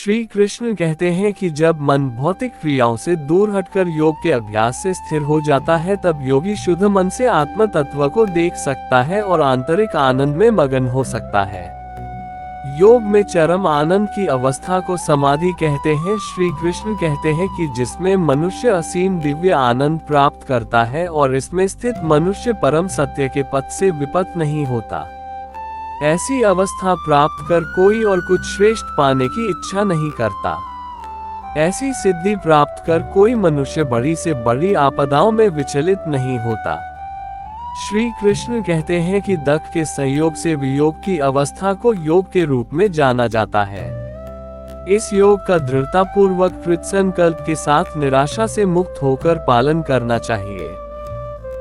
श्री कृष्ण कहते हैं कि जब मन भौतिक क्रियाओं से दूर हटकर योग के अभ्यास से स्थिर हो जाता है तब योगी शुद्ध मन से आत्म तत्व को देख सकता है और आंतरिक आनंद में मगन हो सकता है। योग में चरम आनंद की अवस्था को समाधि कहते हैं। श्री कृष्ण कहते हैं कि जिसमें मनुष्य असीम दिव्य आनंद प्राप्त करता है और इसमें स्थित मनुष्य परम सत्य के पथ से विपत नहीं होता। ऐसी अवस्था प्राप्त कर कोई और कुछ श्रेष्ठ पाने की इच्छा नहीं करता। ऐसी सिद्धि प्राप्त कर कोई मनुष्य बड़ी से बड़ी आपदाओं में विचलित नहीं होता। श्री कृष्ण कहते हैं कि दक्ष के संयोग से वियोग की अवस्था को योग के रूप में जाना जाता है। इस योग का दृढ़ता पूर्वक कृत संकल्प के साथ निराशा से मुक्त होकर पालन करना चाहिए।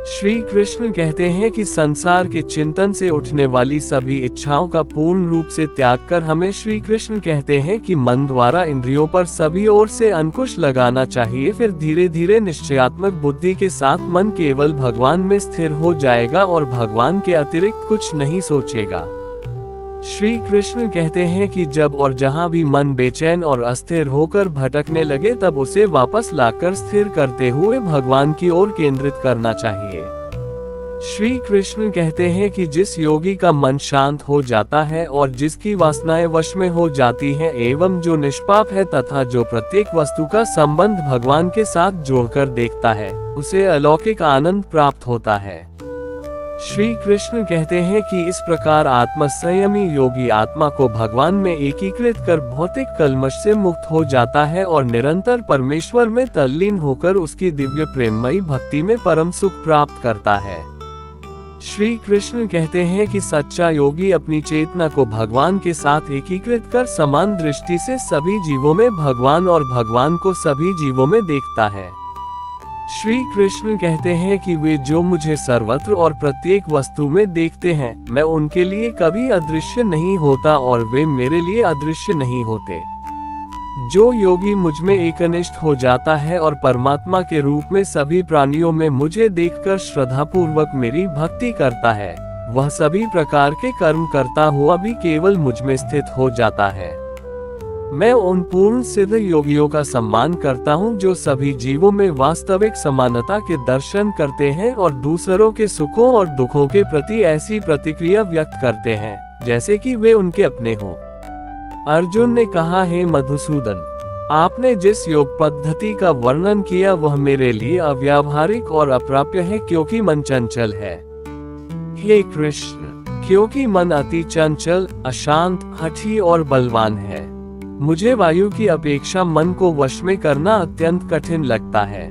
श्री कृष्ण कहते हैं कि संसार के चिंतन से उठने वाली सभी इच्छाओं का पूर्ण रूप से त्याग कर हमें श्री कृष्ण कहते हैं कि मन द्वारा इंद्रियों पर सभी ओर से अंकुश लगाना चाहिए। फिर धीरे धीरे निश्चयात्मक बुद्धि के साथ मन केवल भगवान में स्थिर हो जाएगा और भगवान के अतिरिक्त कुछ नहीं सोचेगा। श्री कृष्ण कहते हैं कि जब और जहां भी मन बेचैन और अस्थिर होकर भटकने लगे तब उसे वापस लाकर स्थिर करते हुए भगवान की ओर केंद्रित करना चाहिए। श्री कृष्ण कहते हैं कि जिस योगी का मन शांत हो जाता है और जिसकी वासनाएं वश में हो जाती हैं एवं जो निष्पाप है तथा जो प्रत्येक वस्तु का संबंध भगवान के साथ जोड़कर देखता है, उसे अलौकिक आनंद प्राप्त होता है। श्री कृष्ण कहते हैं कि इस प्रकार आत्म संयमी योगी आत्मा को भगवान में एकीकृत कर भौतिक कल्मश से मुक्त हो जाता है और निरंतर परमेश्वर में तल्लीन होकर उसकी दिव्य प्रेममयी भक्ति में परम सुख प्राप्त करता है। श्री कृष्ण कहते हैं कि सच्चा योगी अपनी चेतना को भगवान के साथ एकीकृत कर समान दृष्टि से सभी जीवों में भगवान और भगवान को सभी जीवों में देखता है। श्री कृष्ण कहते हैं कि वे जो मुझे सर्वत्र और प्रत्येक वस्तु में देखते हैं, मैं उनके लिए कभी अदृश्य नहीं होता और वे मेरे लिए अदृश्य नहीं होते। जो योगी मुझ में एकनिष्ठ हो जाता है और परमात्मा के रूप में सभी प्राणियों में मुझे देखकर श्रद्धा पूर्वक मेरी भक्ति करता है, वह सभी प्रकार के कर्म करता हुआ भी केवल मुझ में स्थित हो जाता है। मैं उन पूर्ण सिद्ध योगियों का सम्मान करता हूँ जो सभी जीवों में वास्तविक समानता के दर्शन करते हैं और दूसरों के सुखों और दुखों के प्रति ऐसी प्रतिक्रिया व्यक्त करते हैं जैसे कि वे उनके अपने हों। अर्जुन ने कहा, हे मधुसूदन, आपने जिस योग पद्धति का वर्णन किया वह मेरे लिए अव्यावहारिक और अप्राप्य है क्योंकि मन चंचल है। हे कृष्ण, क्योंकि मन अति चंचल, अशांत, हठी और बलवान है, मुझे वायु की अपेक्षा मन को वश में करना अत्यंत कठिन लगता है।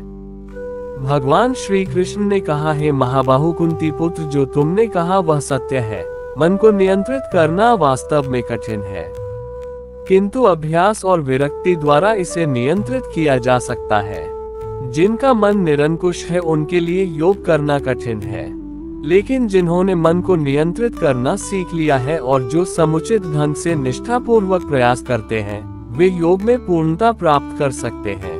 भगवान श्री कृष्ण ने कहा, हे महाबाहु कुंती पुत्र, जो तुमने कहा वह सत्य है। मन को नियंत्रित करना वास्तव में कठिन है, किंतु अभ्यास और विरक्ति द्वारा इसे नियंत्रित किया जा सकता है। जिनका मन निरंकुश है उनके लिए योग करना कठिन है, लेकिन जिन्होंने मन को नियंत्रित करना सीख लिया है और जो समुचित ढंग से निष्ठापूर्वक प्रयास करते हैं, वे योग में पूर्णता प्राप्त कर सकते हैं।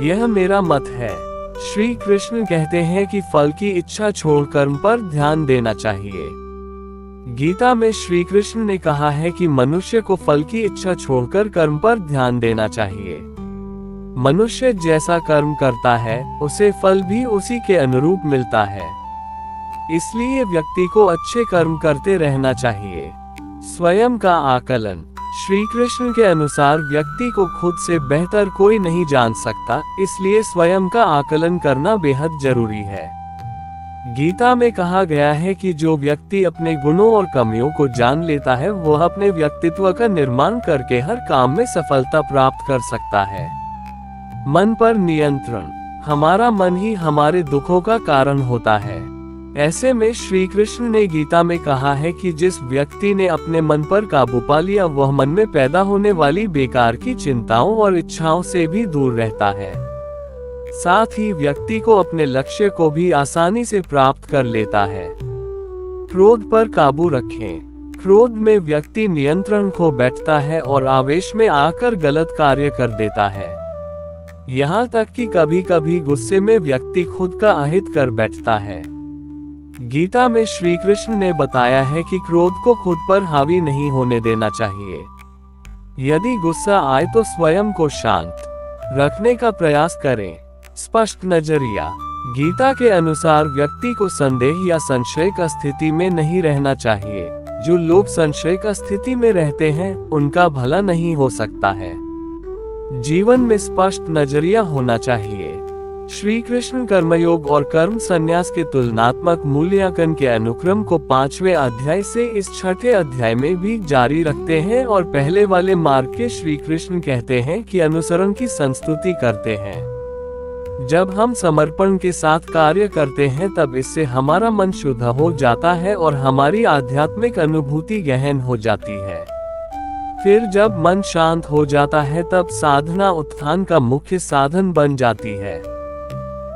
यह मेरा मत है। श्री कृष्ण कहते हैं कि फल की इच्छा छोड़ कर्म पर ध्यान देना चाहिए। गीता में श्री कृष्ण ने कहा है कि मनुष्य को फल की इच्छा छोड़कर कर्म पर ध्यान देना चाहिए। मनुष्य जैसा कर्म करता है उसे फल भी उसी के अनुरूप मिलता है, इसलिए व्यक्ति को अच्छे कर्म करते रहना चाहिए। स्वयं का आकलन। श्री कृष्ण के अनुसार व्यक्ति को खुद से बेहतर कोई नहीं जान सकता, इसलिए स्वयं का आकलन करना बेहद जरूरी है। गीता में कहा गया है कि जो व्यक्ति अपने गुणों और कमियों को जान लेता है वह अपने व्यक्तित्व का निर्माण करके हर काम में सफलता प्राप्त कर सकता है। मन पर नियंत्रण। हमारा मन ही हमारे दुखों का कारण होता है। ऐसे में श्री कृष्ण ने गीता में कहा है कि जिस व्यक्ति ने अपने मन पर काबू पा लिया वह मन में पैदा होने वाली बेकार की चिंताओं और इच्छाओं से भी दूर रहता है। साथ ही व्यक्ति को अपने लक्ष्य को भी आसानी से प्राप्त कर लेता है। क्रोध पर काबू रखें। क्रोध में व्यक्ति नियंत्रण खो बैठता है और आवेश में आकर गलत कार्य कर देता है। यहाँ तक कि कभी कभी गुस्से में व्यक्ति खुद का अहित कर बैठता है। गीता में श्री कृष्ण ने बताया है कि क्रोध को खुद पर हावी नहीं होने देना चाहिए। यदि गुस्सा आए तो स्वयं को शांत रखने का प्रयास करें। स्पष्ट नजरिया। गीता के अनुसार व्यक्ति को संदेह या संशय का स्थिति में नहीं रहना चाहिए। जो लोग संशय का स्थिति में रहते हैं उनका भला नहीं हो सकता है। जीवन में स्पष्ट नजरिया होना चाहिए। श्री कृष्ण कर्मयोग और कर्म संन्यास के तुलनात्मक मूल्यांकन के अनुक्रम को 5वें अध्याय से इस 6ठे अध्याय में भी जारी रखते हैं और पहले वाले मार्ग के श्री कृष्ण कहते हैं कि अनुसरण की संस्तुति करते हैं। जब हम समर्पण के साथ कार्य करते हैं तब इससे हमारा मन शुद्ध हो जाता है और हमारी आध्यात्मिक अनुभूति गहन हो जाती है। फिर जब मन शांत हो जाता है तब साधना उत्थान का मुख्य साधन बन जाती है।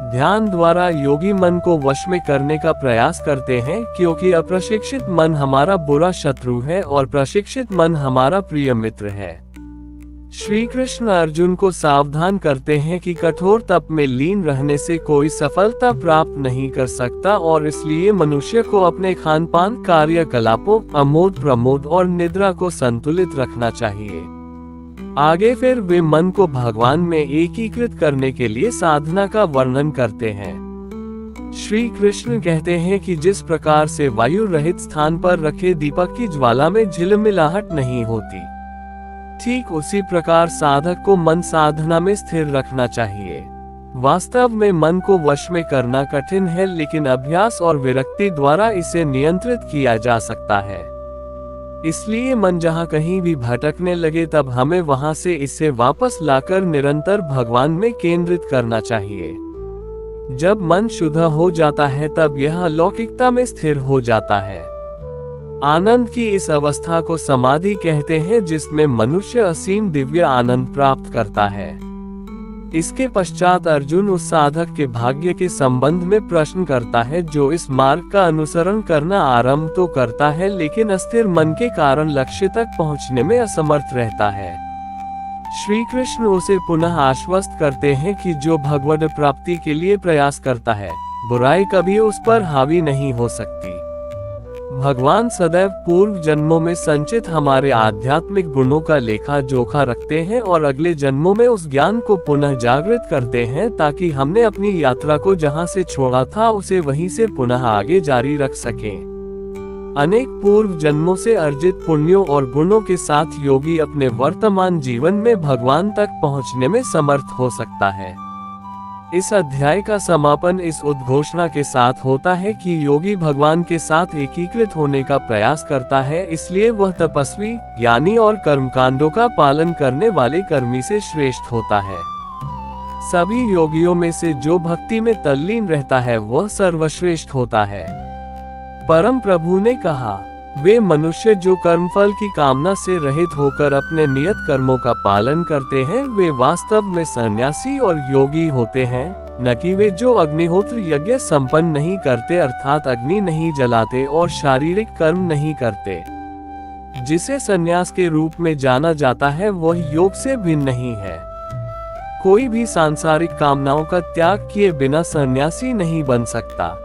ध्यान द्वारा योगी मन को वश में करने का प्रयास करते हैं क्योंकि अप्रशिक्षित मन हमारा बुरा शत्रु है और प्रशिक्षित मन हमारा प्रिय मित्र है। श्री कृष्ण अर्जुन को सावधान करते हैं कि कठोर तप में लीन रहने से कोई सफलता प्राप्त नहीं कर सकता और इसलिए मनुष्य को अपने खान पान, कार्यकलापों, अमोद प्रमोद और निद्रा को संतुलित रखना चाहिए। आगे फिर वे मन को भगवान में एकीकृत करने के लिए साधना का वर्णन करते हैं। श्री कृष्ण कहते हैं कि जिस प्रकार से वायु रहित स्थान पर रखे दीपक की ज्वाला में झिलमिलाहट नहीं होती, ठीक उसी प्रकार साधक को मन साधना में स्थिर रखना चाहिए। वास्तव में मन को वश में करना कठिन है, लेकिन अभ्यास और विरक्ति द्वारा इसे नियंत्रित किया जा सकता है। इसलिए मन जहाँ कहीं भी भटकने लगे तब हमें वहां से इसे वापस लाकर निरंतर भगवान में केंद्रित करना चाहिए। जब मन शुद्ध हो जाता है तब यह अलौकिकता में स्थिर हो जाता है। आनंद की इस अवस्था को समाधि कहते हैं, जिसमें मनुष्य असीम दिव्य आनंद प्राप्त करता है। इसके पश्चात अर्जुन उस साधक के भाग्य के संबंध में प्रश्न करता है जो इस मार्ग का अनुसरण करना आरंभ तो करता है लेकिन अस्थिर मन के कारण लक्ष्य तक पहुंचने में असमर्थ रहता है। श्री कृष्ण उसे पुनः आश्वस्त करते हैं कि जो भगवद प्राप्ति के लिए प्रयास करता है, बुराई कभी उस पर हावी नहीं हो सकती। भगवान सदैव पूर्व जन्मों में संचित हमारे आध्यात्मिक गुणों का लेखा जोखा रखते हैं और अगले जन्मों में उस ज्ञान को पुनः जागृत करते हैं ताकि हमने अपनी यात्रा को जहां से छोड़ा था उसे वहीं से पुनः आगे जारी रख सकें। अनेक पूर्व जन्मों से अर्जित पुण्यों और गुणों के साथ योगी अपने वर्तमान जीवन में भगवान तक पहुंचने में समर्थ हो सकता है। इस अध्याय का समापन इस उद्घोषणा के साथ होता है कि योगी भगवान के साथ एकीकृत होने का प्रयास करता है, इसलिए वह तपस्वी, ज्ञानी और कर्मकांडों का पालन करने वाले कर्मी से श्रेष्ठ होता है। सभी योगियों में से जो भक्ति में तल्लीन रहता है वह सर्वश्रेष्ठ होता है। परम प्रभु ने कहा, वे मनुष्य जो कर्मफल की कामना से रहित होकर अपने नियत कर्मों का पालन करते हैं वे वास्तव में सन्यासी और योगी होते हैं, न कि वे जो अग्निहोत्र यज्ञ संपन्न नहीं करते अर्थात अग्नि नहीं जलाते और शारीरिक कर्म नहीं करते। जिसे सन्यास के रूप में जाना जाता है वह योग से भिन्न नहीं है। कोई भी सांसारिक कामनाओं का त्याग किए बिना सन्यासी नहीं बन सकता।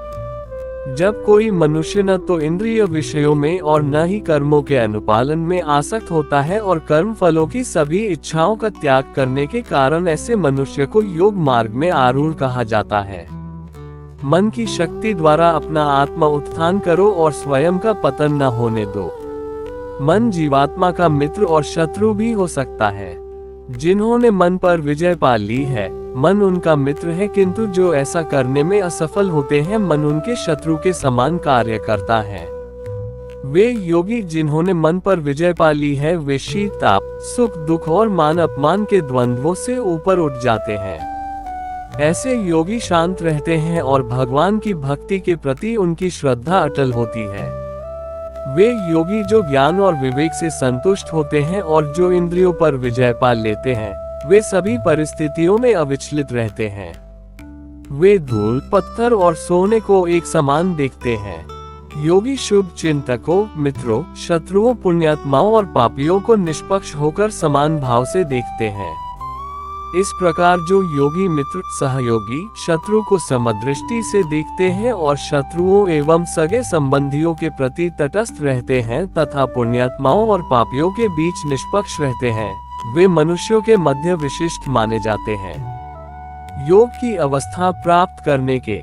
जब कोई मनुष्य न तो इंद्रिय विषयों में और न ही कर्मों के अनुपालन में आसक्त होता है और कर्म फलों की सभी इच्छाओं का त्याग करने के कारण ऐसे मनुष्य को योग मार्ग में आरूढ़ कहा जाता है। मन की शक्ति द्वारा अपना आत्मा उत्थान करो और स्वयं का पतन न होने दो। मन जीवात्मा का मित्र और शत्रु भी हो सकता है। जिन्होंने मन पर विजय पा ली है, मन उनका मित्र है, किंतु जो ऐसा करने में असफल होते हैं मन उनके शत्रु के समान कार्य करता है। वे योगी जिन्होंने मन पर विजय पा ली है वे शीत ताप, सुख दुख और मान अपमान के द्वंद्वों से ऊपर उठ जाते हैं। ऐसे योगी शांत रहते हैं और भगवान की भक्ति के प्रति उनकी श्रद्धा अटल होती है। वे योगी जो ज्ञान और विवेक से संतुष्ट होते हैं और जो इंद्रियों पर विजय पा लेते हैं वे सभी परिस्थितियों में अविचलित रहते हैं। वे धूल, पत्थर और सोने को एक समान देखते हैं। योगी शुभ चिंतकों, मित्रों, शत्रुओं, पुण्यात्माओं और पापियों को निष्पक्ष होकर समान भाव से देखते हैं। इस प्रकार जो योगी मित्र, सहयोगी, शत्रु को समदृष्टि से देखते हैं और शत्रुओं एवं सगे संबंधियों के प्रति तटस्थ रहते हैं तथा पुण्यात्माओं और पापियों के बीच निष्पक्ष रहते हैं, वे मनुष्यों के मध्य विशिष्ट माने जाते हैं। योग की अवस्था प्राप्त करने के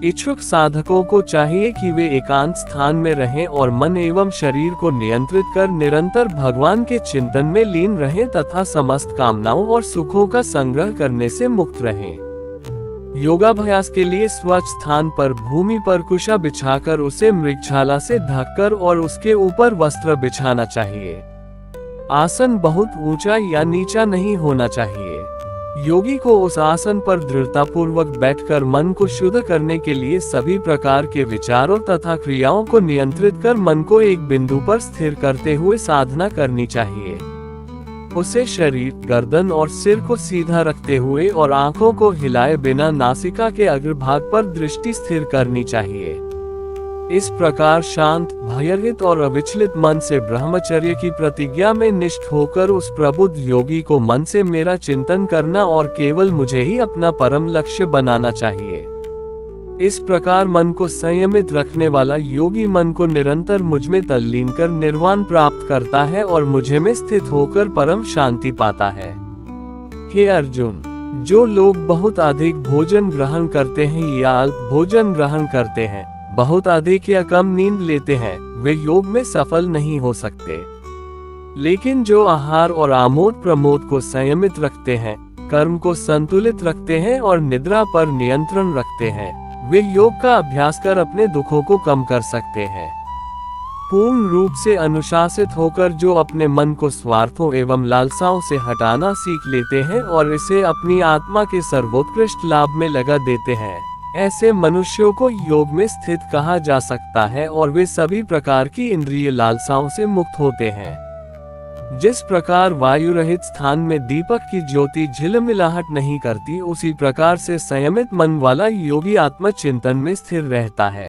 इच्छुक साधकों को चाहिए कि वे एकांत स्थान में रहें और मन एवं शरीर को नियंत्रित कर निरंतर भगवान के चिंतन में लीन रहें तथा समस्त कामनाओं और सुखों का संग्रह करने से मुक्त रहें। योगाभ्यास के लिए स्वच्छ स्थान पर भूमि पर कुशा बिछाकर उसे मृगछाला से ढककर और उसके ऊपर वस्त्र बिछाना चाहिए। आसन बहुत ऊंचा या नीचा नहीं होना चाहिए। योगी को उस आसन पर दृढ़तापूर्वक बैठकर मन को शुद्ध करने के लिए सभी प्रकार के विचारों तथा क्रियाओं को नियंत्रित कर मन को एक बिंदु पर स्थिर करते हुए साधना करनी चाहिए। उसे शरीर, गर्दन और सिर को सीधा रखते हुए और आंखों को हिलाए बिना नासिका के अग्रभाग पर दृष्टि स्थिर करनी चाहिए। इस प्रकार शांत, भयरहित और अविचलित मन से ब्रह्मचर्य की प्रतिज्ञा में निष्ठ होकर उस प्रबुद्ध योगी को मन से मेरा चिंतन करना और केवल मुझे ही अपना परम लक्ष्य बनाना चाहिए। इस प्रकार मन को संयमित रखने वाला योगी मन को निरंतर मुझ में तल्लीन कर निर्वाण प्राप्त करता है और मुझे में स्थित होकर परम शांति पाता है। हे अर्जुन, जो लोग बहुत अधिक भोजन ग्रहण करते हैं या अल्प भोजन ग्रहण करते हैं, बहुत अधिक या कम नींद लेते हैं, वे योग में सफल नहीं हो सकते। लेकिन जो आहार और आमोद प्रमोद को संयमित रखते हैं, कर्म को संतुलित रखते हैं और निद्रा पर नियंत्रण रखते हैं, वे योग का अभ्यास कर अपने दुखों को कम कर सकते हैं। पूर्ण रूप से अनुशासित होकर जो अपने मन को स्वार्थों एवं लालसाओं से हटाना सीख लेते हैं और इसे अपनी आत्मा के सर्वोत्कृष्ट लाभ में लगा देते हैं, ऐसे मनुष्यों को योग में स्थित कहा जा सकता है और वे सभी प्रकार की इंद्रिय लालसाओं से मुक्त होते हैं। जिस प्रकार वायु रहित स्थान में दीपक की ज्योति झिलमिलाहट नहीं करती, उसी प्रकार से संयमित मन वाला योगी आत्म चिंतन में स्थिर रहता है।